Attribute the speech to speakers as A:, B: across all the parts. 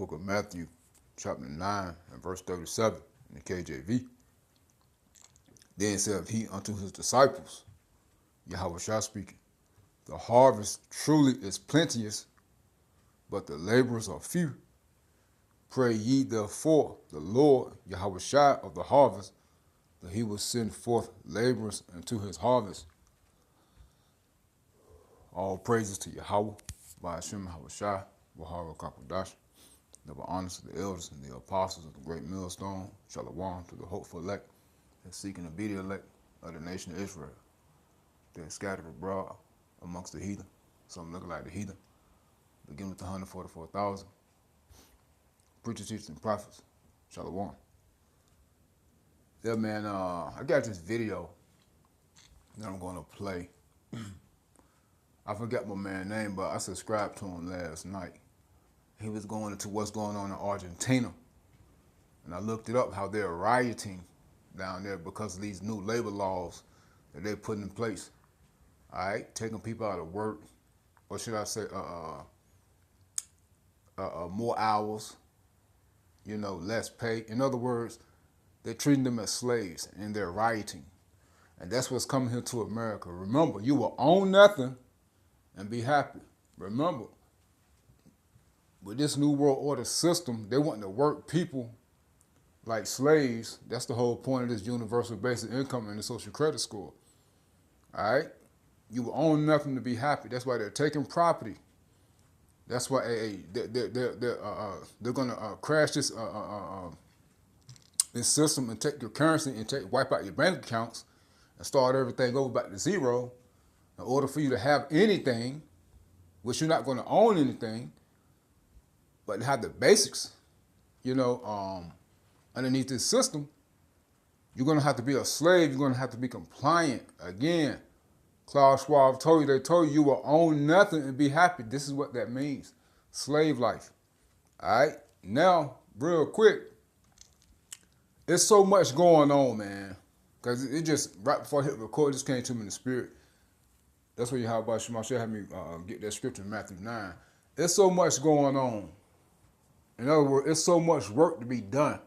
A: book of Matthew, chapter 9, and verse 37 in the KJV. Then said he unto his disciples, Yahweh Shah speaking, the harvest truly is plenteous, but the laborers are few. Pray ye therefore the Lord, Yahweh Shah of the harvest, that he will send forth laborers into his harvest. All praises to Yahweh, by Hashem Yahweh Shah, Wahara Kakodash. Double honors to the elders and the apostles of the great millstone. Shalom to the hopeful elect that seeking to be the elect of the nation of Israel. They're scattered abroad amongst the heathen. Some look like the heathen. Begin with the 144,000. Preachers, teachers, and prophets. Shalom. Yeah, man, I got this video that I'm going to play. I forgot my man's name, but I subscribed to him last night. He was going into what's going on in Argentina. And I looked it up, how they're rioting down there because of these new labor laws that they're putting in place. All right, taking people out of work, or should I say, more hours, less pay. In other words, they're treating them as slaves and they're rioting. And that's what's coming here to America. Remember, you will own nothing and be happy. Remember, with this new world order system, they want to work people like slaves. That's the whole point of this universal basic income and the social credit score. All right? You will own nothing to be happy. That's why they're taking property. That's why they're gonna crash this system and take your currency and wipe out your bank accounts and start everything over back to zero. In order for you to have anything, which you're not going to own anything, but have the basics, underneath this system, you're going to have to be a slave. You're going to have to be compliant. Again, Klaus Schwab told you, they told you will own nothing and be happy. This is what that means. Slave life. All right? Now, real quick, there's so much going on, man. Because it just, right before I hit record, just came to me in the spirit. That's where Yahweh Shema had me get that scripture in Matthew 9. There's so much going on. In other words, it's so much work to be done.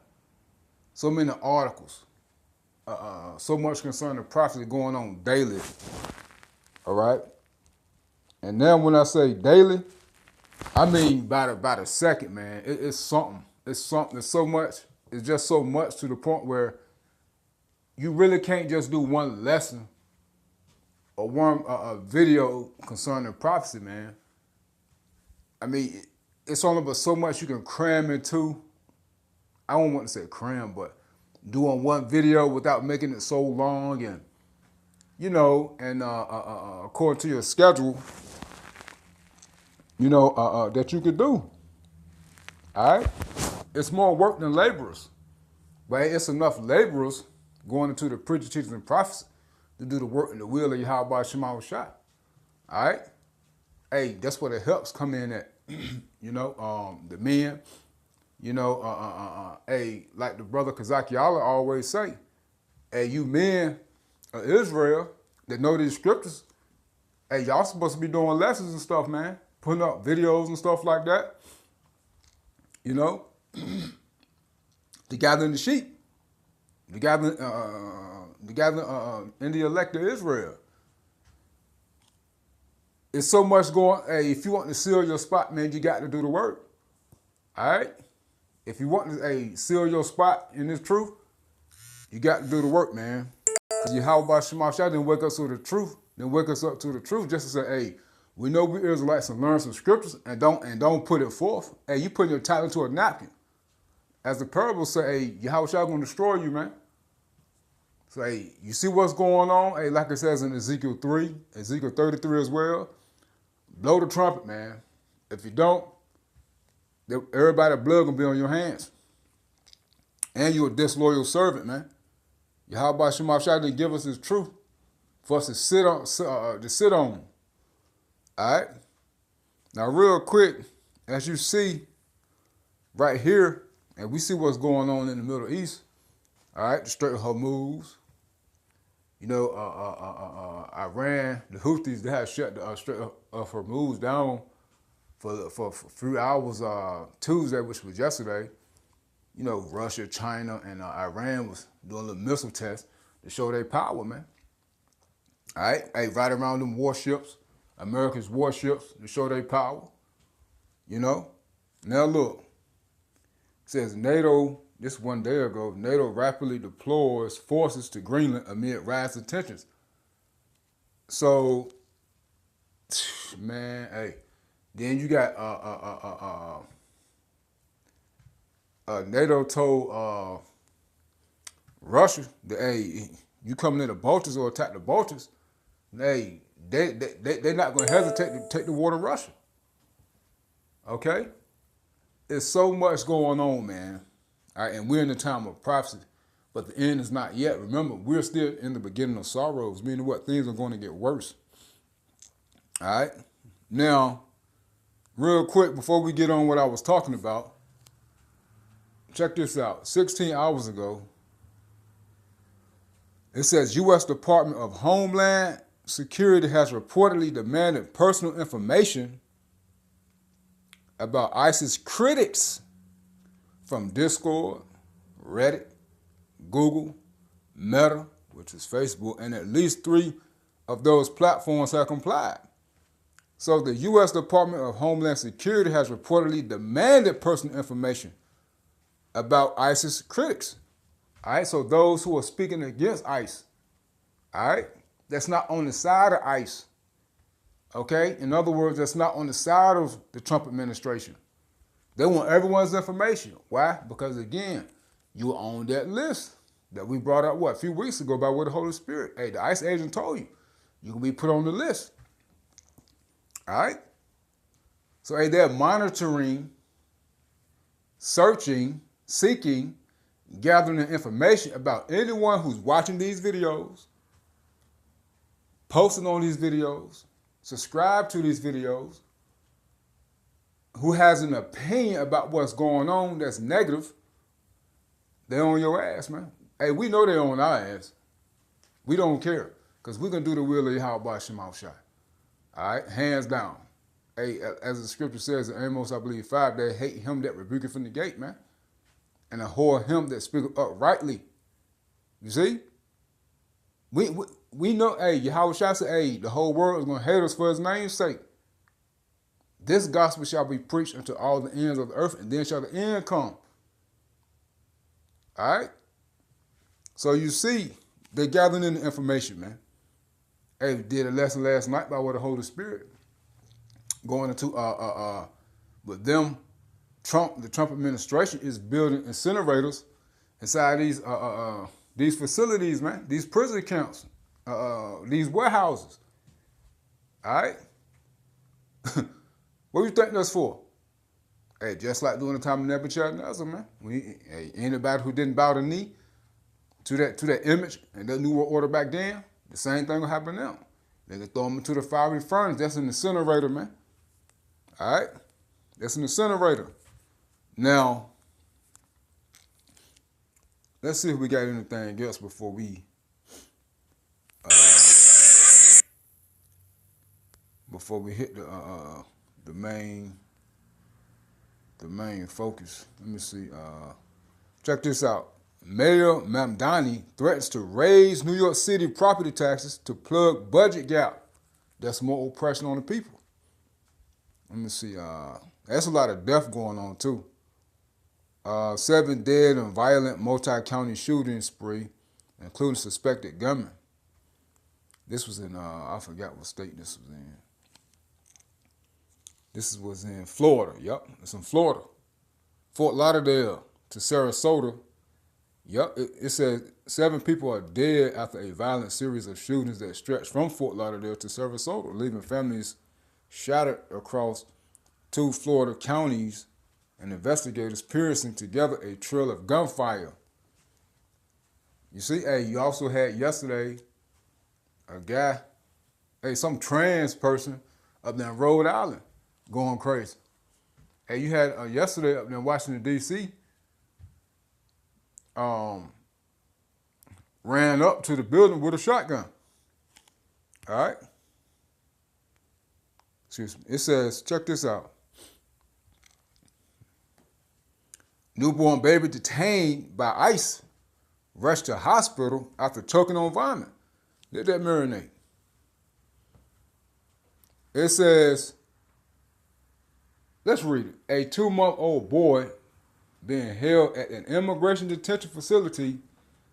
A: So many articles. So much concerning prophecy going on daily. All right? And now when I say daily, I mean by the second, man. It's something. It's something. It's so much. It's just so much to the point where you really can't just do one lesson or one video concerning prophecy, man. I mean, it's only but so much you can cram into. I don't want to say cram, but doing one video without making it so long and, according to your schedule, that you could do. All right? It's more work than laborers. But it's enough laborers going into the preachers, teachers, and prophets to do the work in the will of Yahweh Shema Shah. All right? Hey, that's where the helps come in at. The men, hey, like the brother Kazaki Allah always say, hey, you men of Israel that know these scriptures, hey, y'all supposed to be doing lessons and stuff, man. Putting up videos and stuff like that. To gather the sheep. To gather in the elect of Israel. It's so much going. Hey, if you want to seal your spot, man, you got to do the work. All right? If you want to seal your spot in this truth, you got to do the work, man. Because Yahweh Shema Shah didn't wake us to the truth. Then wake us up to the truth just to say, hey, we know we Israelites and learn some scriptures and don't put it forth. Hey, you put your title into a napkin. As the parable say, hey, Yahweh Shah going to destroy you, man. So, hey, you see what's going on? Hey, like it says in Ezekiel 3, Ezekiel 33 as well. Blow the trumpet, man. If you don't, everybody's blood going to be on your hands. And you're a disloyal servant, man. Yahweh Shema Shah didn't give us his truth for us to sit on. All right? Now, real quick, as you see right here, and we see what's going on in the Middle East, all right, the Strait of Hormuz, Iran, the Houthis, they have shut the Strait of Hormuz down for a few hours Tuesday, which was yesterday. You know, Russia, China, and Iran was doing a little missile test to show their power, man. All right, hey, right around them warships, America's warships, to show their power. You know, now look, it says NATO. This one day ago, NATO rapidly deploys forces to Greenland amid rising tensions. So, man, hey, then you got NATO told Russia that, hey, you coming in the Baltics or attack the Baltics, hey, they're not going to hesitate to take the war to Russia. Okay? There's so much going on, man. All right, and we're in the time of prophecy, but the end is not yet. Remember, we're still in the beginning of sorrows, meaning what? Things are going to get worse. All right? Now, real quick, before we get on what I was talking about, check this out. 16 hours ago, it says U.S. Department of Homeland Security has reportedly demanded personal information about ISIS critics from Discord, Reddit, Google, Meta, which is Facebook, and at least 3 of those platforms have complied. So the U.S. Department of Homeland Security has reportedly demanded personal information about ISIS critics. All right, so those who are speaking against ICE, all right, that's not on the side of ICE. Okay, in other words, that's not on the side of the Trump administration. They want everyone's information. Why? Because again, you're on that list that we brought up, a few weeks ago by way of the Holy Spirit. Hey, the ICE agent told you, you can be put on the list. All right? So, hey, they're monitoring, searching, seeking, gathering information about anyone who's watching these videos, posting on these videos, subscribe to these videos, who has an opinion about what's going on that's negative. They're on your ass, man. Hey, we know they're on our ass. We don't care, because we're going to do the will of Yahweh Shemau Shai. All right? Hands down. Hey, as the scripture says in Amos, I believe, 5, they hate him that rebuketh from the gate, man. And abhor him that speaketh uprightly. You see? We know, hey, Yahweh Shai said, hey, the whole world is going to hate us for his name's sake. This gospel shall be preached unto all the ends of the earth, and then shall the end come. All right? So you see, they're gathering in the information, man. Hey, we did a lesson last night by way of the Holy Spirit. Going into, with them, the Trump administration is building incinerators inside these facilities, man. These prison camps, these warehouses. All right? What do you think that's for? Hey, just like during the time of Nebuchadnezzar, man. Hey, anybody who didn't bow the knee to that image and that new world order back then, the same thing will happen now. They can throw them into the fiery furnace. That's an incinerator, man. All right? That's an incinerator. Now, let's see if we got anything else before we hit the main focus. Let me see. Check this out. Mayor Mamdani threatens to raise New York City property taxes to plug budget gap. That's more oppression on the people. Let me see. That's a lot of death going on too. 7 dead in violent multi-county shooting spree, including suspected gunman. This was in, I forgot what state this was in. This was in Florida. Yep, it's in Florida. Fort Lauderdale to Sarasota. Yep, it says 7 people are dead after a violent series of shootings that stretched from Fort Lauderdale to Sarasota, leaving families shattered across 2 Florida counties and investigators piercing together a trail of gunfire. You see, hey, you also had yesterday a guy, hey, some trans person up there in Rhode Island going crazy. Hey, you had yesterday up there in Washington, D.C., ran up to the building with a shotgun. All right? Excuse me. It says, check this out. Newborn baby detained by ICE, rushed to hospital after choking on vomit. Let that marinate. It says, let's read it. A 2-month-old boy being held at an immigration detention facility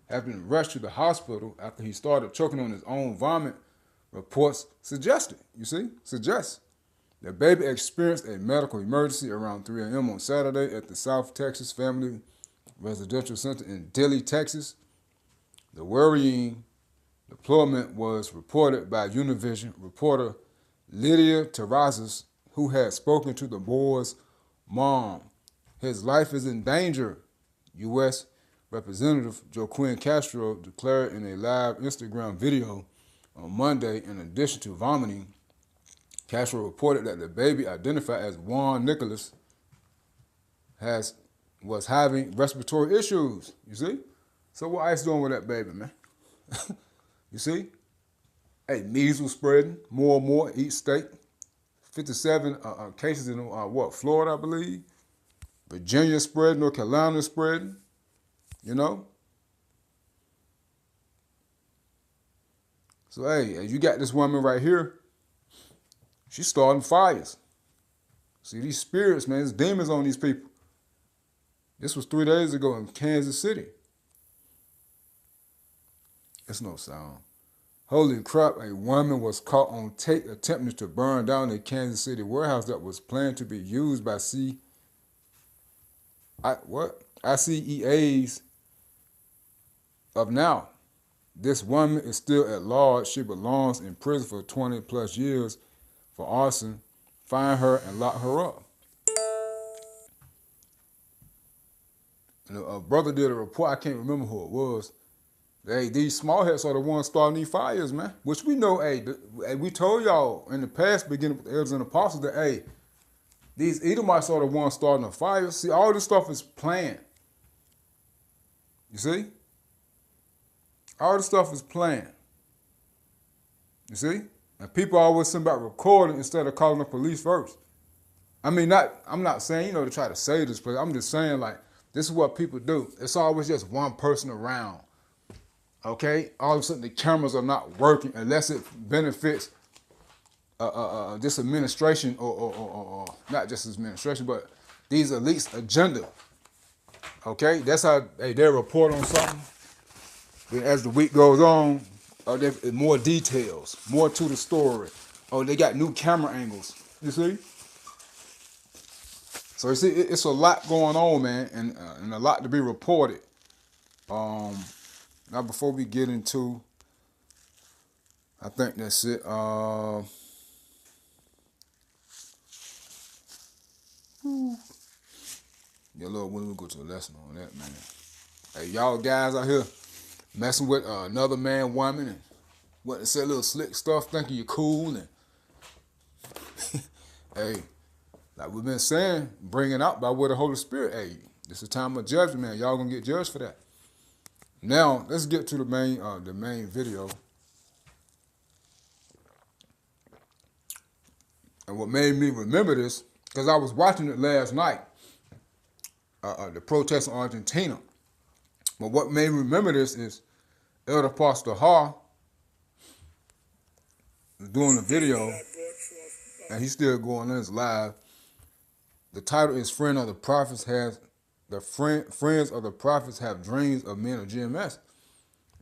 A: has been rushed to the hospital after he started choking on his own vomit, reports suggested. Suggests. The baby experienced a medical emergency around 3 a.m. on Saturday at the South Texas Family Residential Center in Dilley, Texas. The worrying deployment was reported by Univision reporter Lydia Terrazas, who had spoken to the boy's mom. His life is in danger, U.S. Representative Joaquin Castro declared in a live Instagram video on Monday. In addition to vomiting, Castro reported that the baby, identified as Juan Nicholas, was having respiratory issues. You see? So what ICE doing with that baby, man? You see? Hey, measles spreading more and more each state. 57 cases in Florida, I believe. Virginia spreading, North Carolina spreading. You know? So, hey, you got this woman right here. She's starting fires. See, these spirits, man, there's demons on these people. This was 3 days ago in Kansas City. It's no sound. Holy crap, a woman was caught on tape attempting to burn down a Kansas City warehouse that was planned to be used by ICEAs of now. This woman is still at large. She belongs in prison for 20 plus years for arson. Find her and lock her up. And a brother did a report, I can't remember who it was. Hey, these small heads are the ones starting these fires, man. Which we know, hey, we told y'all in the past, beginning with the elders and apostles, that, hey, these Edomites are the ones starting the fires. See, all this stuff is planned. You see? All this stuff is planned. You see? And people always think about recording instead of calling the police first. I mean, I'm not saying, to try to save this place. I'm just saying, like, this is what people do. It's always just one person around. Okay? All of a sudden, the cameras are not working unless it benefits this administration or not just this administration, but these elites' agenda. Okay? That's how they report on something. Then as the week goes on, more details, more to the story. Oh, they got new camera angles. You see? So you see, it's a lot going on, man, and a lot to be reported. Now, before we get into, I think that's it. Yeah, Lord, when we go to a lesson on that, man. Hey, y'all guys out here messing with another man, woman, and what to say little slick stuff, thinking you're cool, and hey, like we've been saying, bringing out by way of the Holy Spirit. Hey, this is a time of judgment, man. Y'all gonna get judged for that. Now, let's get to the main video. And what made me remember this, because I was watching it last night, the protests in Argentina. But what made me remember this is Elder Pastor Ha was doing a video, and he's still going on his live. The title is Friends of the Prophets Have Dreams of Men of GMS.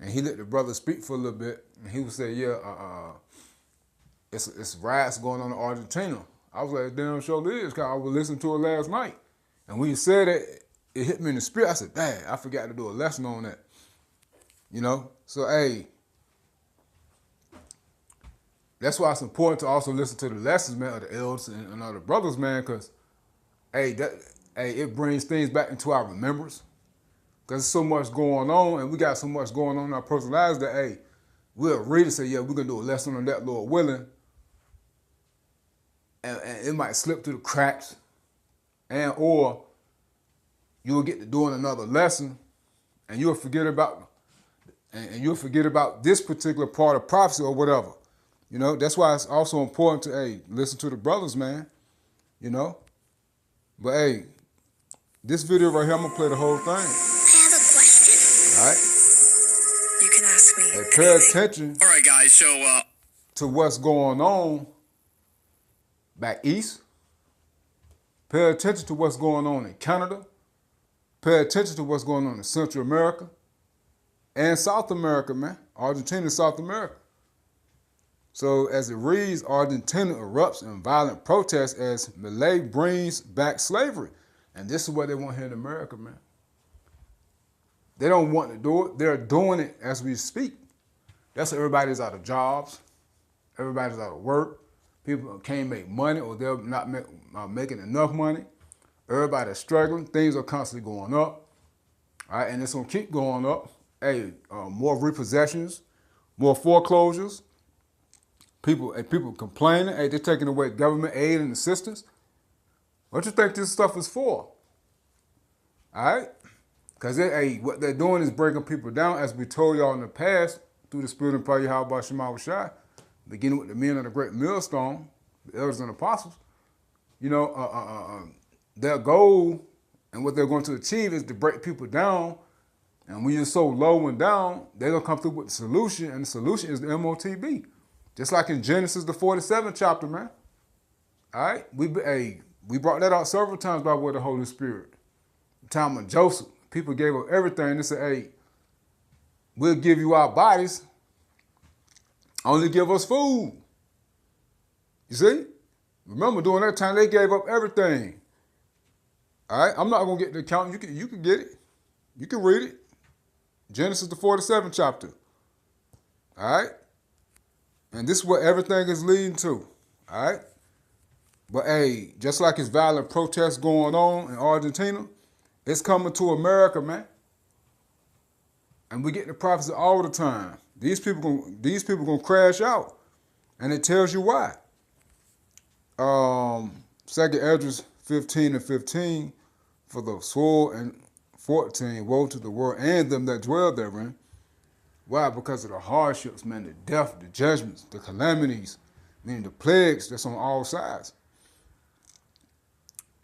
A: And he let the brother speak for a little bit, and he would say, it's riots going on in Argentina. I was like, damn sure it is, because I was listening to it last night. And when he said it, it hit me in the spirit. I said, dang, I forgot to do a lesson on that. So, hey, that's why it's important to also listen to the lessons, man, of the elders and other brothers, man, because, hey, it brings things back into our remembrance. Because there's so much going on, and we got so much going on in our personal lives that, hey, we'll read and say, yeah, we're going to do a lesson on that, Lord willing. And it might slip through the cracks, or you'll get to doing another lesson, and you'll forget about this particular part of prophecy or whatever. That's why it's also important to, hey, listen to the brothers, man. But, hey, This video right here, I'm gonna play the whole thing.
B: I have a question.
A: All right.
B: You can ask me.
A: Hey, pay attention.
B: All right, guys. So,
A: to what's going on back east. Pay attention to what's going on in Canada. Pay attention to what's going on in Central America and South America, man. Argentina and South America. So as it reads, Argentina erupts in violent protests as Milei brings back slavery. And this is what they want here in America, man. They don't want to do it. They're doing it as we speak. That's why everybody's out of jobs. Everybody's out of work. People can't make money or they're not making enough money. Everybody's struggling. Things are constantly going up. All right, and it's going to keep going up. Hey, more repossessions, more foreclosures. People complaining. Hey, they're taking away government aid and assistance. What you think this stuff is for? All right? Because what they're doing is breaking people down, as we told y'all in the past, through the spirit and power of Yahweh Shema Shai, beginning with the men of the great millstone, the elders and apostles. You know, their goal and what they're going to achieve is to break people down. And when you're so low and down, they're going to come through with the solution, and the solution is the MOTB. Just like in Genesis, the 47th chapter, man. All right? We brought that out several times by way of the Holy Spirit. The time of Joseph, people gave up everything. They said, hey, we'll give you our bodies. Only give us food. You see? Remember, during that time, they gave up everything. All right? I'm not going to get the account. You can get it. You can read it. Genesis, the 47th chapter. All right? And this is what everything is leading to. All right? But, hey, just like it's violent protests going on in Argentina, it's coming to America, man. And we get the prophecy all the time. These people gonna crash out. And it tells you why. 2nd Esdras 15 and 15, for the sword, and 14, woe to the world and them that dwell therein. Why? Because of the hardships, man, the death, the judgments, the calamities, meaning the plagues that's on all sides.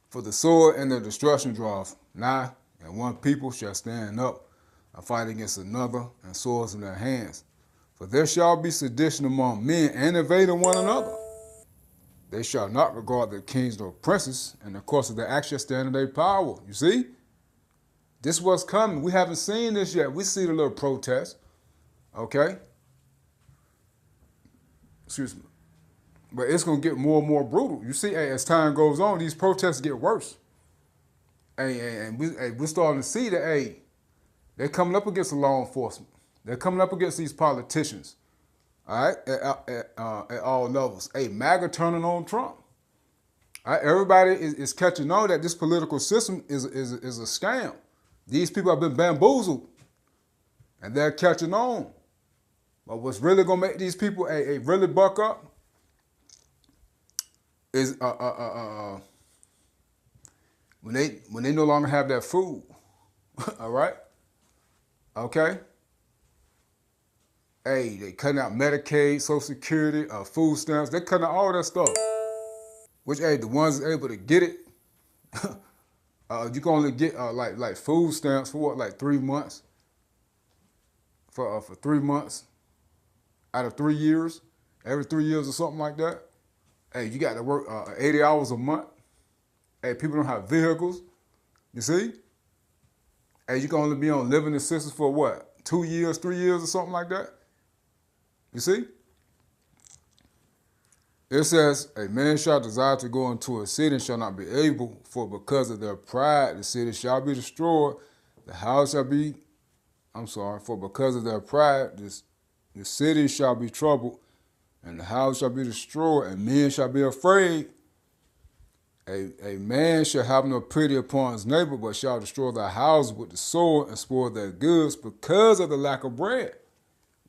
A: For the sword and the destruction draweth nigh, and one people shall stand up and fight against another, and swords in their hands. For there shall be sedition among men, and invading one another. They shall not regard their kings nor princes, and the course of their acts shall stand in their power. You see? This was coming. We haven't seen this yet. We see the little protest. Okay? Excuse me. But it's going to get more and more brutal. You see, as time goes on, these protests get worse. And we're starting to see that, they're coming up against the law enforcement. They're coming up against these politicians. All right? At all levels. MAGA turning on Trump. All right? Everybody is catching on that this political system is a scam. These people have been bamboozled. And they're catching on. But what's really going to make these people really buck up is when they no longer have that food. All right? Okay? They cutting out Medicaid, Social Security, food stamps. They're cutting out all that stuff. Which, the ones that's able to get it, you can only get like food stamps for what, like 3 months? For 3 months out of 3 years, every 3 years or something like that. You got to work 80 hours a month. People don't have vehicles. You see? You can only be on living assistance for what? 2 years, 3 years or something like that. You see? It says, a man shall desire to go into a city and shall not be able, for because of their pride the city shall be destroyed. The house shall be, for because of their pride the city shall be troubled, and the house shall be destroyed, and men shall be afraid. A man shall have no pity upon his neighbor, but shall destroy their house with the sword and spoil their goods because of the lack of bread,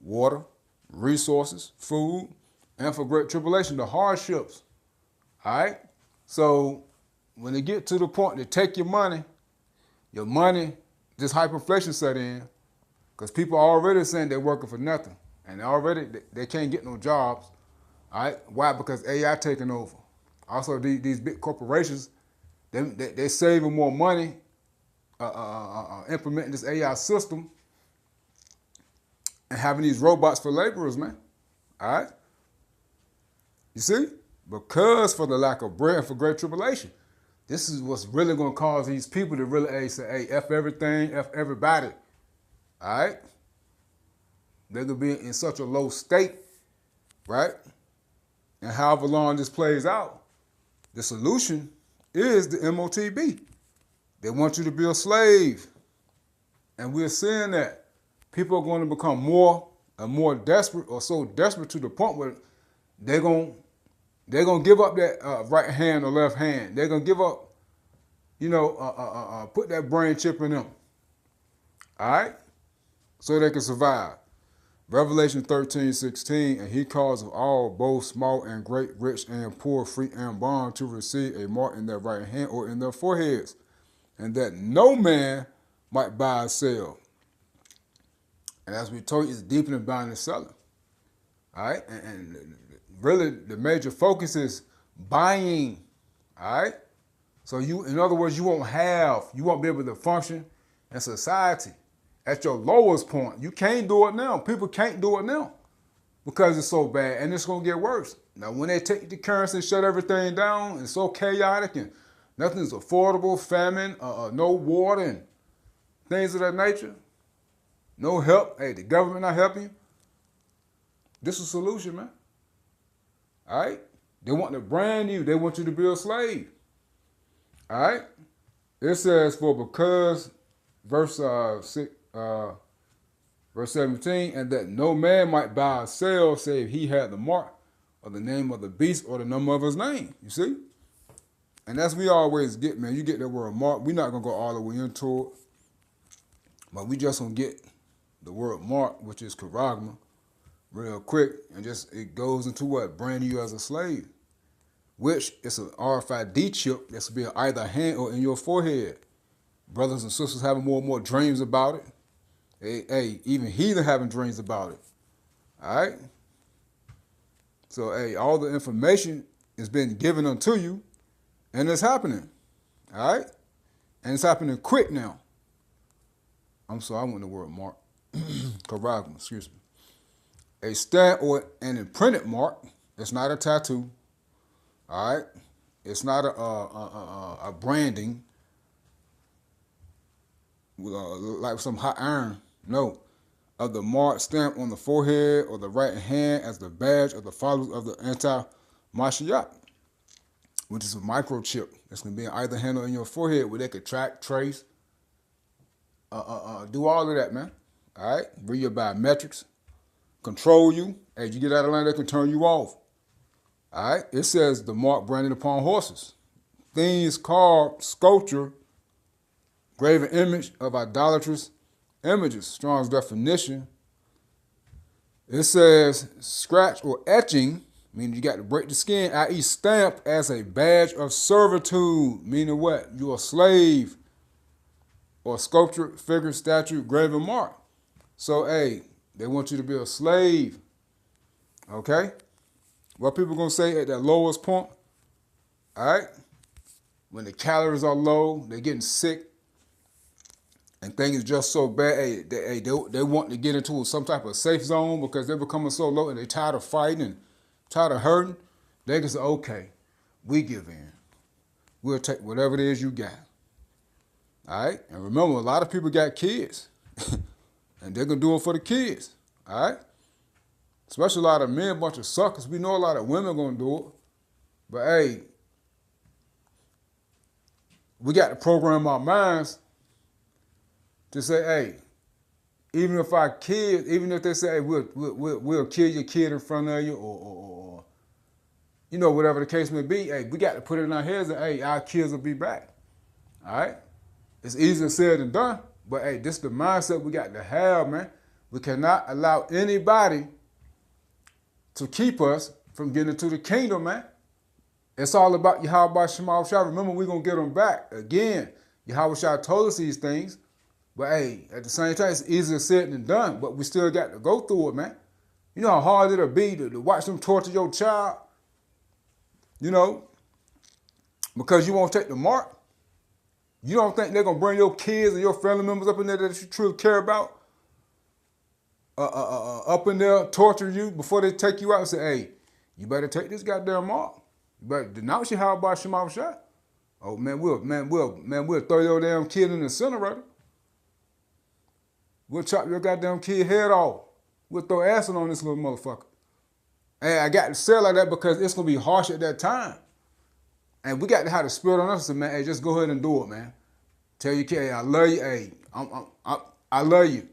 A: water, resources, food, and for great tribulation, the hardships. All right? So when they get to the point to take your money, this hyperinflation set in, because people are already saying they're working for nothing. And already they can't get no jobs. All right? Why? Because AI taking over. Also, these big corporations, they're saving more money implementing this AI system and having these robots for laborers, man. All right? You see? Because for the lack of bread and for great tribulation. This is what's really going to cause these people to really say, hey, F everything, F everybody. All right? They're going to be in such a low state, right? And however long this plays out, the solution is the MOTB. They want you to be a slave. And we're seeing that people are going to become more and more desperate, or so desperate to the point where they're going to give up that right hand or left hand. They're going to give up, put that brain chip in them. All right? So they can survive. Revelation 13:16, and he caused all, both small and great, rich and poor, free and bond, to receive a mark in their right hand or in their foreheads, and that no man might buy or sell. And as we told you, it's deeper than buying and selling. All right? And really, the major focus is buying. All right? So in other words, you won't be able to function in society at your lowest point. You can't do it now. People can't do it now because it's so bad, and it's going to get worse. Now, when they take the currency and shut everything down, it's so chaotic and nothing's affordable, famine, no water, and things of that nature. No help. Hey, the government not helping you. This is a solution, man. All right? They want to brand you. They want you to be a slave. All right? It says, because, verse 17, and that no man might buy or sell save he had the mark or the name of the beast or the number of his name. You see? And that's we always get, man. You get that word mark. We're not going to go all the way into it. But we just going to get the word mark, which is charagma, real quick. And just it goes into what? Branding you as a slave. Which is an RFID chip that's be either hand or in your forehead. Brothers and sisters having more and more dreams about it. Hey, even heathen having dreams about it. All right? So, hey, all the information is being given unto you, and it's happening. All right? And it's happening quick now. I'm sorry, I went the word mark. Charagma, excuse me. A stamp or an imprinted mark. It's not a tattoo. All right? It's not a branding. Like some hot iron. No. Of the mark stamped on the forehead or the right hand as the badge of the followers of the anti-Mashiach, which is a microchip that's going to be in either hand or in your forehead where they could track, trace, do all of that, man. All right? Read your biometrics, control you. Hey, you get out of line, they can turn you off. All right? It says the mark branded upon horses. Things carved, sculpture, graven image of idolatrous images. Strong's definition. It says scratch or etching, meaning you got to break the skin, i.e. stamp as a badge of servitude, meaning what? You're a slave, or sculpture, figure, statue, graven mark. So, hey, they want you to be a slave. Okay? What people going to say at that lowest point? All right? When the calories are low, they're getting sick, and things just so bad, they want to get into some type of safe zone because they're becoming so low and they're tired of fighting and tired of hurting. They can say, okay, we give in. We'll take whatever it is you got. All right? And remember, a lot of people got kids. And they're going to do it for the kids. All right? Especially a lot of men, a bunch of suckers. We know a lot of women are going to do it. But, hey, we got to program our minds to say, hey, even if our kids, even if they say, hey, we'll kill your kid in front of you or whatever the case may be, hey, we got to put it in our heads that, hey, our kids will be back. All right? It's easier said than done, but, hey, this is the mindset we got to have, man. We cannot allow anybody to keep us from getting into the kingdom, man. It's all about Yahweh Shema Shah. Remember, we're going to get them back. Again, Yahweh Shah told us these things, but, hey, at the same time, it's easier said than done, but we still got to go through it, man. You know how hard it'll be to watch them torture your child, because you won't take the mark. You don't think they're going to bring your kids and your family members up in there that you truly care about? Up in there, torture you before they take you out and say, hey, you better take this goddamn mark. You better denounce your how about Shema Shah. Oh, we'll throw your damn kid in the incinerator. We'll chop your goddamn kid head off. We'll throw acid on this little motherfucker. And I got to say it like that because it's going to be harsh at that time. And we got to have the spirit on us to, man, hey, just go ahead and do it, man. Tell your kid, hey, I love you. Hey, I love you.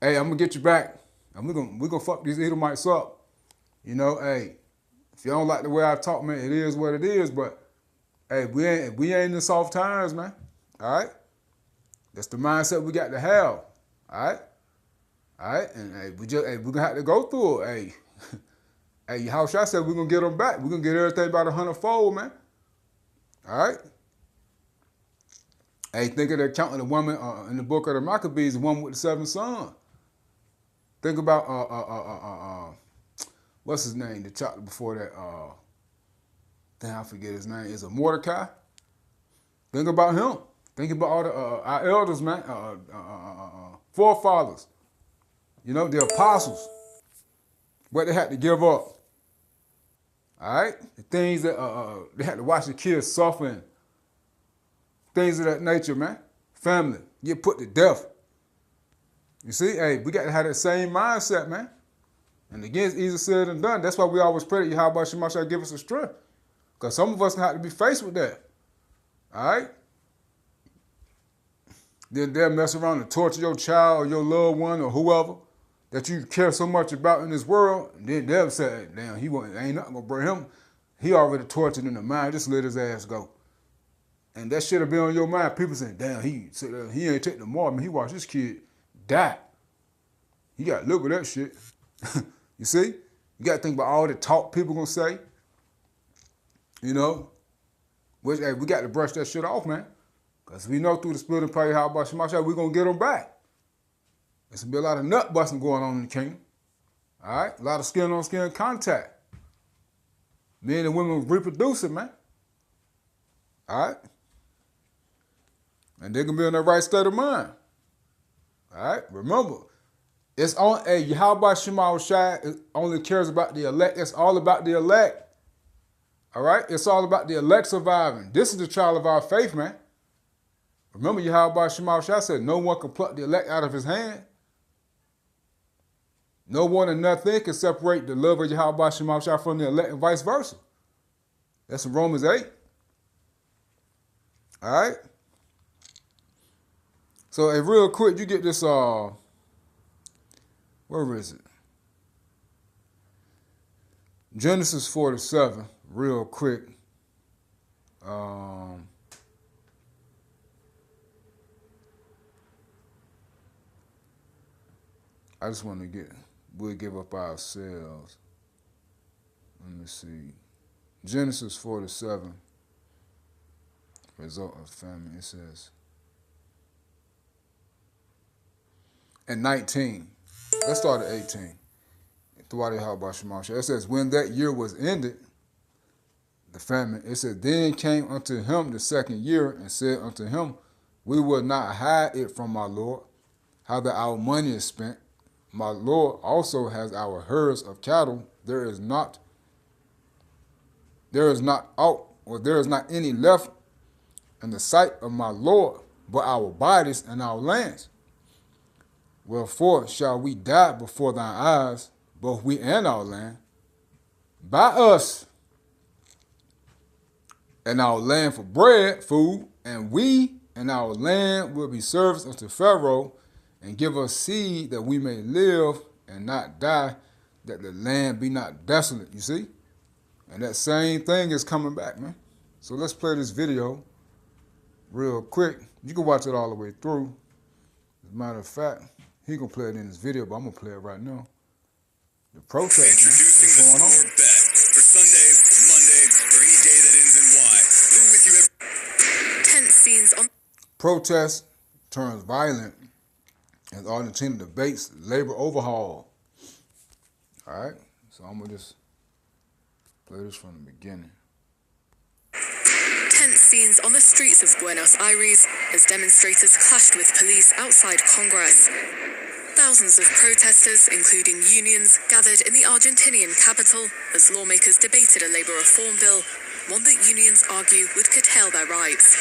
A: Hey, I'm going to get you back. And we're gonna fuck these Edomites up. You know, hey, if you don't like the way I talk, man, it is what it is. But, hey, we ain't in the soft times, man. All right? That's the mindset we got to have. All right? All right? And, hey, we're going to have to go through it. Hey, hey, how should I say we're going to get them back? We're going to get everything about 100-fold, man. All right? Hey, think of that counting the woman in the book of the Maccabees, the woman with the 7 sons. Think about, what's his name? The chapter before that, damn, I forget his name. Is it Mordecai? Think about him. Think about all the our elders, man, forefathers. You know, the apostles. What they had to give up. All right? The things that they had to watch the kids suffering. Things of that nature, man. Family. Get put to death. You see, hey, we got to have that same mindset, man. And again, it's easier said than done. That's why we always pray that Yahweh Shema shall give us the strength. Because some of us have to be faced with that. All right? Then they'll mess around and torture your child or your loved one or whoever that you care so much about in this world. And then they'll say, damn, ain't nothing going to bring him. He already tortured in the mind. Just let his ass go. And that shit will be on your mind. People saying, damn, he ain't taking the mark. I mean, he watched this kid die. You got to look at that shit. You see? You got to think about all the talk people going to say. You know? Which, hey, we got to brush that shit off, man. Because we know through the spirit and prayer, how about Shema Shah, we're going to get them back. There's going to be a lot of nut busting going on in the kingdom. All right? A lot of skin-on-skin contact. Men and women reproducing, man. All right? And they're going to be in the right state of mind. All right? Remember, it's on Yahweh Shema Shai only cares about the elect. It's all about the elect. All right? It's all about the elect surviving. This is the trial of our faith, man. Remember, Yahweh Shema Shai said, no one can pluck the elect out of his hand. No one and nothing can separate the love of Yahweh Shema Shai from the elect and vice versa. That's in Romans 8. All right? So, hey, real quick, you get this, where is it? Genesis 47, real quick. I just want to we'll give up ourselves. Let me see. Genesis 47, result of famine, it says. And 19. Let's start at 18. It says, when that year was ended, the famine, it says, then came unto him the 2nd year and said unto him, we will not hide it from my Lord, how that our money is spent. My Lord also has our herds of cattle. There is not any left in the sight of my Lord, but our bodies and our lands. Wherefore shall we die before thine eyes, both we and our land, by us and our land for bread, food, and we and our land will be servants unto Pharaoh, and give us seed that we may live and not die, that the land be not desolate, you see? And that same thing is coming back, man. So let's play this video real quick. You can watch it all the way through. As a matter of fact, he gonna play it in this video, but I'm gonna play it right now. The protest, man.
B: Introducing
A: What's going
B: the
A: on?
B: Sport Bet for Sunday, Monday, or any day that ends in Y. We're with you every... Tense scenes on...
A: Protest turns violent as Argentina debates labor overhaul. All right, so I'm gonna just play this from the beginning.
B: Tense scenes on the streets of Buenos Aires as demonstrators clashed with police outside Congress. Thousands of protesters, including unions, gathered in the Argentinian capital as lawmakers debated a labor reform bill, one that unions argue would curtail their rights.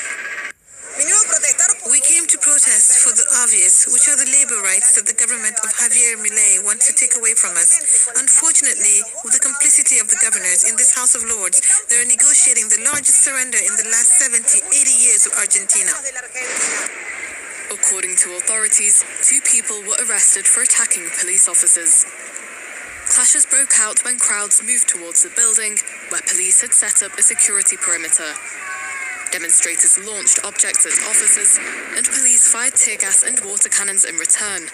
C: We came to protest for the obvious, which are the labor rights that the government of Javier Milei wants to take away from us. Unfortunately, with the complicity of the governors in this House of Lords, they are negotiating the largest surrender in the last 70, 80 years of Argentina.
B: According to authorities, 2 people were arrested for attacking police officers. Clashes broke out when crowds moved towards the building, where police had set up a security perimeter. Demonstrators launched objects at officers, and police fired tear gas and water cannons in return.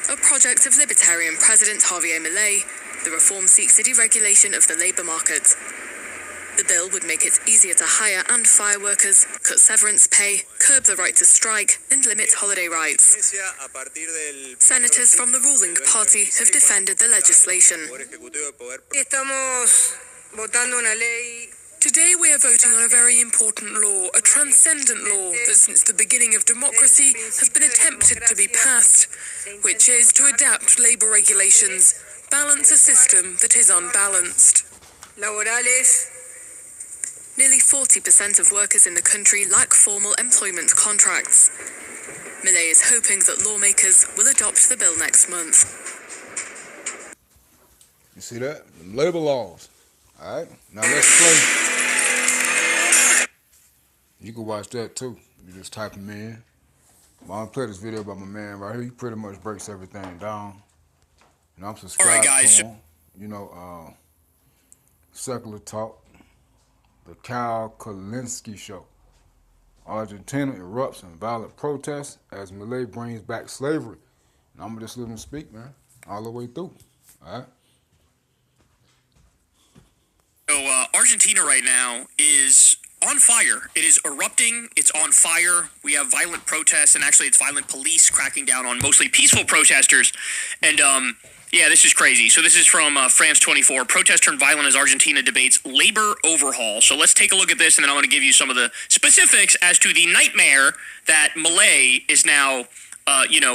B: A project of Libertarian President Javier Milei, the reform seeks the deregulation of the labour market. The bill would make it easier to hire and fire workers, cut severance pay, curb the right to strike, and limit holiday rights. Senators from the ruling party have defended the legislation. Today we are voting on a very important law, a transcendent law that since the beginning of democracy has been attempted to be passed, which is to adapt labour regulations, balance a system that is unbalanced. Nearly 40% of workers in the country lack formal employment contracts. Milei is hoping that lawmakers will adopt the bill next month.
A: You see that? Labor laws. All right, now let's play. You can watch that too. You just type him in. I'm gonna play this video about my man right here. He pretty much breaks everything down. And I'm subscribed to him. You know, Secular Talk, the Kyle Kulinski Show. Argentina erupts in violent protests as Milei brings back slavery. And I'm gonna just let him speak, man, all the way through. All right.
D: So Argentina right now is on fire. It is erupting. It's on fire. We have violent protests, and actually it's violent police cracking down on mostly peaceful protesters. And yeah, this is crazy. So this is from France 24. Protest turned violent as Argentina debates labor overhaul. So let's take a look at this, and then I'm going to give you some of the specifics as to the nightmare that Milei is now,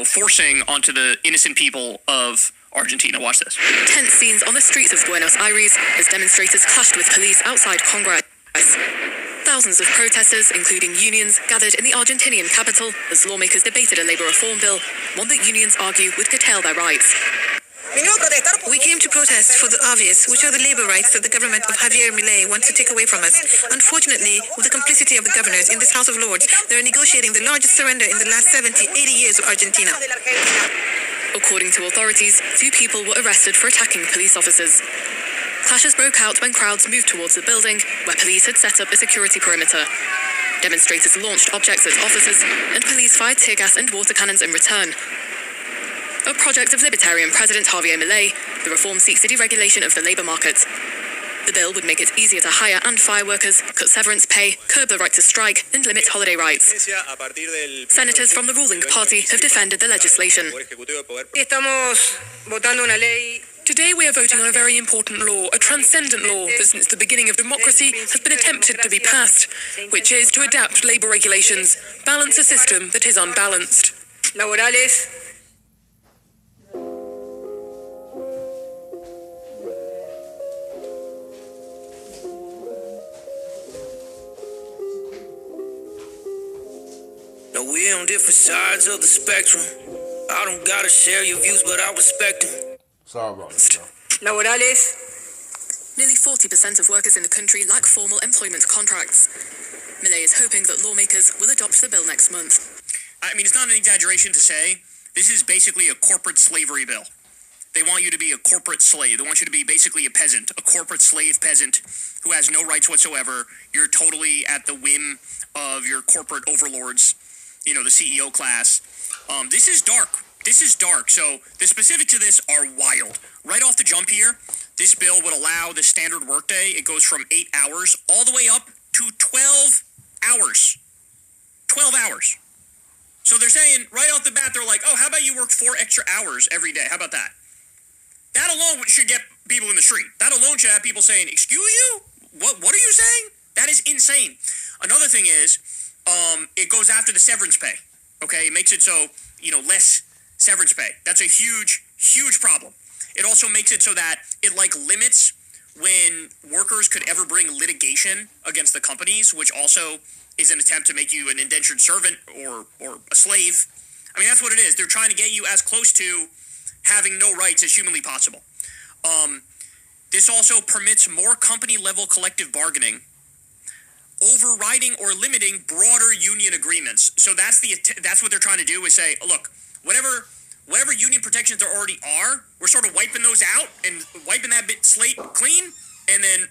D: forcing onto the innocent people of Argentina. Watch this.
B: Tense scenes on the streets of Buenos Aires as demonstrators clashed with police outside Congress. Thousands of protesters, including unions, gathered in the Argentinian capital as lawmakers debated a labor reform bill, one that unions argue would curtail their rights.
C: We came to protest for the obvious, which are the labor rights that the government of Javier Milei wants to take away from us. Unfortunately, with the complicity of the governors in this House of Lords, they are negotiating the largest surrender in the last 70, 80 years of Argentina.
B: According to authorities, 2 people were arrested for attacking police officers. Clashes broke out when crowds moved towards the building, where police had set up a security perimeter. Demonstrators launched objects at officers, and police fired tear gas and water cannons in return. A project of Libertarian President Javier Milei, the reform seeks the deregulation of the labour market. The bill would make it easier to hire and fire workers, cut severance pay, curb the right to strike, and limit holiday rights. Senators from the ruling party have defended the legislation. Today we are voting on a very important law, a transcendent law that since the beginning of democracy has been attempted to be passed, which is to adapt labour regulations, balance a system that is unbalanced.
E: Now we're on different sides of the spectrum. I don't gotta share your views, but I respect them.
A: Sorry about that,
B: Nearly 40% of workers in the country lack formal employment contracts. Milei is hoping that lawmakers will adopt the bill next month.
D: I mean, it's not an exaggeration to say this is basically a corporate slavery bill. They want you to be a corporate slave. They want you to be basically a peasant, a corporate slave peasant who has no rights whatsoever. You're totally at the whim of your corporate overlords, the CEO class. This is dark. This is dark. So the specifics of this are wild. Right off the jump here, this bill would allow the standard workday. It goes from 8 hours all the way up to 12 hours. 12 hours. So they're saying right off the bat, they're like, oh, how about you work 4 extra hours every day? How about that? That alone should get people in the street. That alone should have people saying, excuse you? What are you saying? That is insane. Another thing is, it goes after the severance pay. Okay, it makes it so, less severance pay. That's a huge, huge problem. It also makes it so that it limits when workers could ever bring litigation against the companies, which also is an attempt to make you an indentured servant or a slave. I mean, that's what it is. They're trying to get you as close to having no rights as humanly possible. This also permits more company-level collective bargaining, overriding or limiting broader union agreements. So that's what they're trying to do, is say, look, whatever union protections there already are, we're sort of wiping those out and wiping that slate clean, and then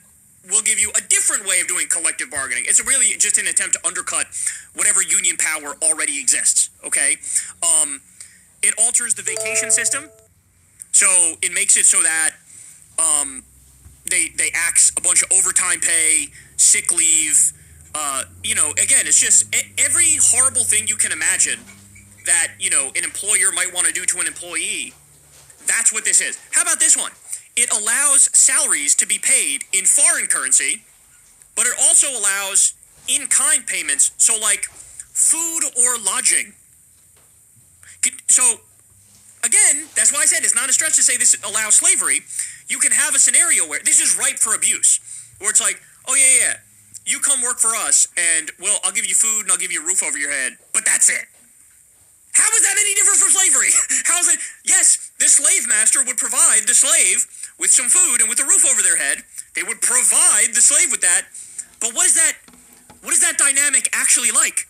D: we'll give you a different way of doing collective bargaining. It's really just an attempt to undercut whatever union power already exists, okay? It alters the vacation system, so it makes it so that they axe a bunch of overtime pay, sick leave, again, it's just every horrible thing you can imagine that, an employer might want to do to an employee. That's what this is. How about this one? It allows salaries to be paid in foreign currency, but it also allows in-kind payments, so like food or lodging. So, again, that's why I said it's not a stretch to say this allows slavery. You can have a scenario where this is ripe for abuse, where it's like, oh, yeah, you come work for us, and, I'll give you food and I'll give you a roof over your head, but that's it. How is that any different from slavery? How is it? Yes, the slave master would provide the slave with some food and with a roof over their head. They would provide the slave with that. But what is that dynamic actually like?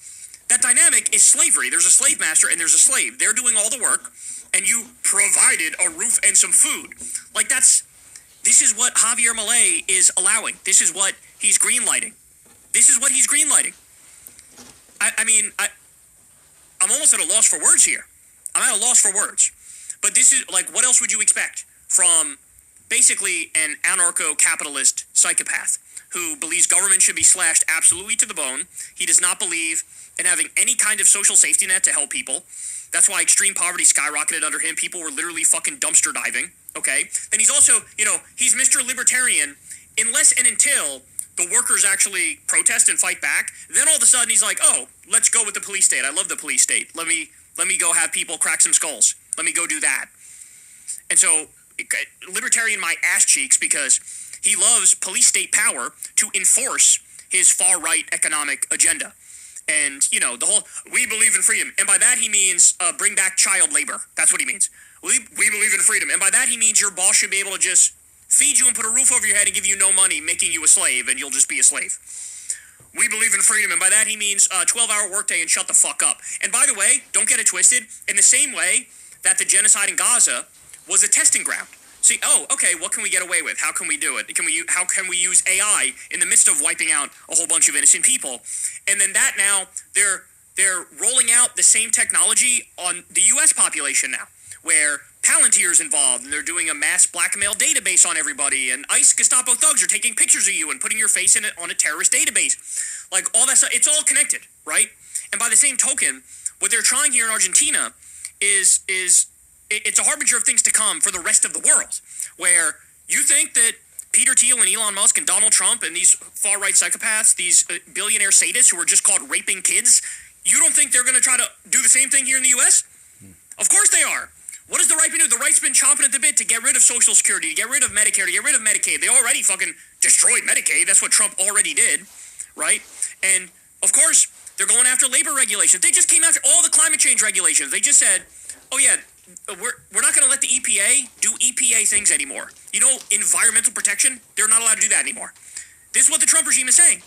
D: That dynamic is slavery. There's a slave master and there's a slave. They're doing all the work, and you provided a roof and some food. This is what Javier Milei is allowing. This is what he's greenlighting. I'm almost at a loss for words here. But this is, what else would you expect from basically an anarcho-capitalist psychopath who believes government should be slashed absolutely to the bone? He does not believe in having any kind of social safety net to help people. That's why extreme poverty skyrocketed under him. People were literally fucking dumpster diving, okay? Then he's also, he's Mr. Libertarian unless and until the workers actually protest and fight back. Then all of a sudden he's like, oh, let's go with the police state. I love the police state. Let me go have people crack some skulls. Let me go do that. And so, libertarian my ass cheeks, because he loves police state power to enforce his far-right economic agenda. And, the whole, we believe in freedom. And by that he means bring back child labor. That's what he means. We believe in freedom. And by that he means your boss should be able to just feed you and put a roof over your head and give you no money, making you a slave, and you'll just be a slave. We believe in freedom, and by that he means 12-hour workday and shut the fuck up. And by the way, don't get it twisted, in the same way that the genocide in Gaza was a testing ground. See, okay, what can we get away with? How can we do it? How can we use AI in the midst of wiping out a whole bunch of innocent people? And then that now, they're rolling out the same technology on the U.S. population now, where Palantir's involved, and they're doing a mass blackmail database on everybody, and ICE Gestapo thugs are taking pictures of you and putting your face in it on a terrorist database. All that stuff, it's all connected, right? And by the same token, what they're trying here in Argentina is it's a harbinger of things to come for the rest of the world, where you think that Peter Thiel and Elon Musk and Donald Trump and these far-right psychopaths, these billionaire sadists who are just caught raping kids, you don't think they're going to try to do the same thing here in the U.S.? Of course they are. What does the right been doing? The right's been chomping at the bit to get rid of Social Security, to get rid of Medicare, to get rid of Medicaid. They already fucking destroyed Medicaid. That's what Trump already did, right? And, of course, they're going after labor regulations. They just came after all the climate change regulations. They just said, oh, yeah, we're not going to let the EPA do EPA things anymore. Environmental protection, they're not allowed to do that anymore. This is what the Trump regime is saying.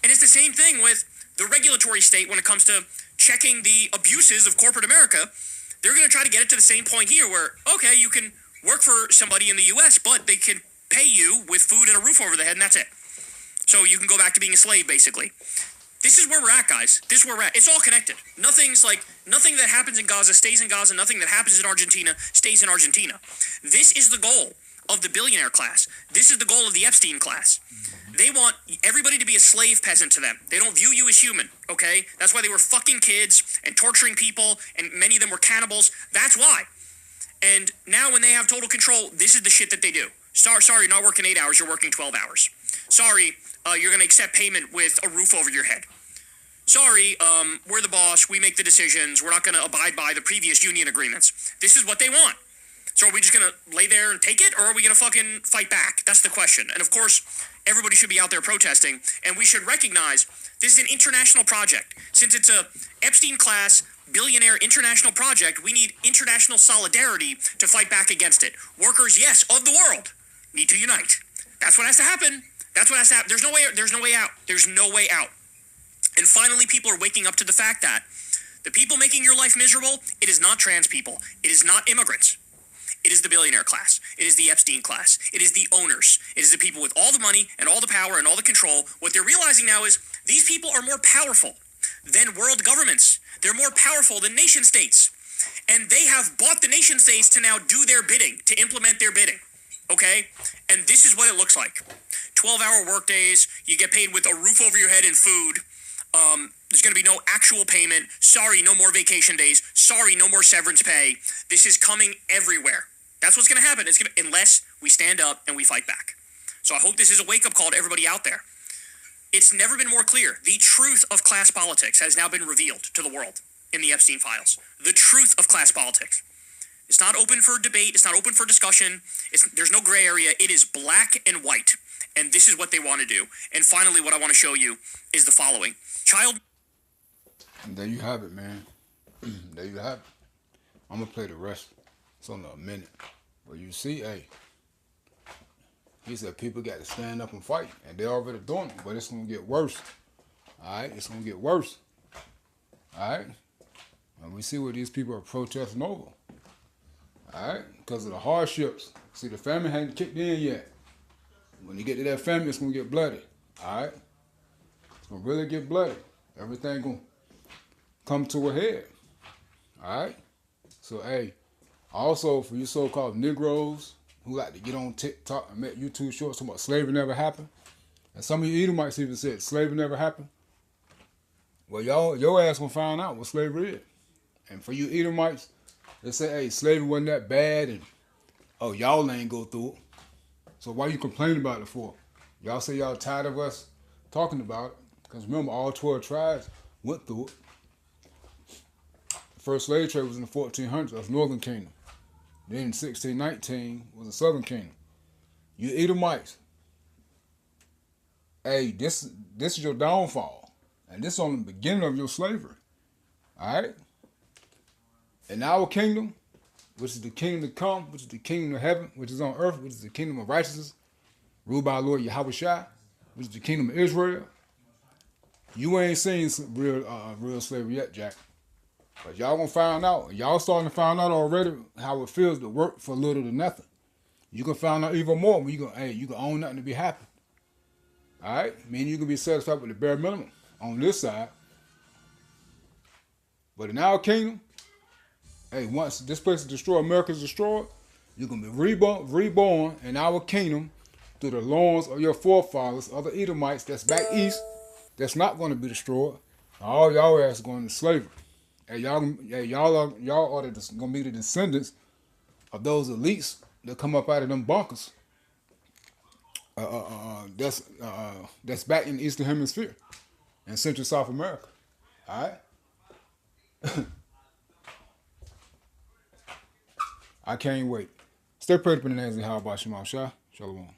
D: And it's the same thing with the regulatory state when it comes to checking the abuses of corporate America. They're going to try to get it to the same point here where, okay, you can work for somebody in the U.S., but they can pay you with food and a roof over the head, and that's it. So you can go back to being a slave, basically. This is where we're at, guys. This is where we're at. It's all connected. Nothing that happens in Gaza stays in Gaza. Nothing that happens in Argentina stays in Argentina. This is the goal of the billionaire class. This is the goal of the Epstein class. They want everybody to be a slave peasant to them. They don't view you as human, okay? That's why they were fucking kids and torturing people, and many of them were cannibals. That's why. And now when they have total control, this is the shit that they do. Sorry, you're not working 8 hours, you're working 12 hours. Sorry, you're going to accept payment with a roof over your head. Sorry, we're the boss. We make the decisions. We're not going to abide by the previous union agreements. This is what they want. So are we just going to lay there and take it, or are we going to fucking fight back? That's the question. And of course, everybody should be out there protesting, and we should recognize this is an international project. Since it's a Epstein-class billionaire international project, we need international solidarity to fight back against it. Workers, yes, of the world, need to unite. That's what has to happen. That's what has to happen. There's no way out. There's no way out. And finally, people are waking up to the fact that the people making your life miserable, it is not trans people. It is not immigrants. It is the billionaire class. It is the Epstein class. It is the owners. It is the people with all the money and all the power and all the control. What they're realizing now is these people are more powerful than world governments. They're more powerful than nation states. And they have bought the nation states to now do their bidding, to implement their bidding. Okay? And this is what it looks like. 12-hour workdays. You get paid with a roof over your head and food. There's going to be no actual payment. Sorry, no more vacation days. Sorry, no more severance pay. This is coming everywhere. That's what's going to happen. Unless we stand up and we fight back. So I hope this is a wake-up call to everybody out there. It's never been more clear. The truth of class politics has now been revealed to the world in the Epstein files. The truth of class politics. It's not open for debate. It's not open for discussion. There's no gray area. It is black and white. And this is what they want to do. And finally, what I want to show you is the following.
A: And there you have it, man. There you have it. I'm going to play the rest. It's only a minute. But you see, hey, he said people got to stand up and fight. And they're already doing it. But it's going to get worse. All right? It's going to get worse. All right? And we see what these people are protesting over. All right? Because of the hardships. See, the famine hasn't kicked in yet. When you get to that famine, it's going to get bloody. All right? It's going to really get bloody. Everything going to come to a head. All right? So, hey, also for you so-called Negroes who like to get on TikTok and make YouTube shorts talking about slavery never happened, and some of you Edomites even said slavery never happened, well, your ass going to find out what slavery is. And for you Edomites, they say, hey, slavery wasn't that bad, and, oh, y'all ain't go through it. So why you complaining about it for? Y'all say y'all tired of us talking about it. Because remember, all 12 tribes went through it. The first slave trade was in the 1400s. That was Northern Kingdom. Then in 1619 was the Southern Kingdom. You Edomites, hey, this is your downfall. And this is only the beginning of your slavery. All right? In our kingdom, which is the kingdom to come, which is the kingdom of heaven, which is on earth, which is the kingdom of righteousness, ruled by Lord Yahweh Shai, which is the kingdom of Israel. You ain't seen some real slavery yet, Jack. But y'all gonna find out. Y'all starting to find out already how it feels to work for little to nothing. You can find out even more when you can own nothing to be happy. All right? Meaning you can be satisfied with the bare minimum on this side. But in our kingdom, hey, once this place is destroyed, America is destroyed, you're going to be reborn in our kingdom through the loins of your forefathers, other Edomites that's back east, that's not going to be destroyed. All y'all ass going to slavery. Hey, y'all are going to be the descendants of those elites that come up out of them bunkers. That's back in the Eastern Hemisphere and Central South America. All right? I can't wait. Stay prayed up in the name of Yahweh Shema Shah. Shalom.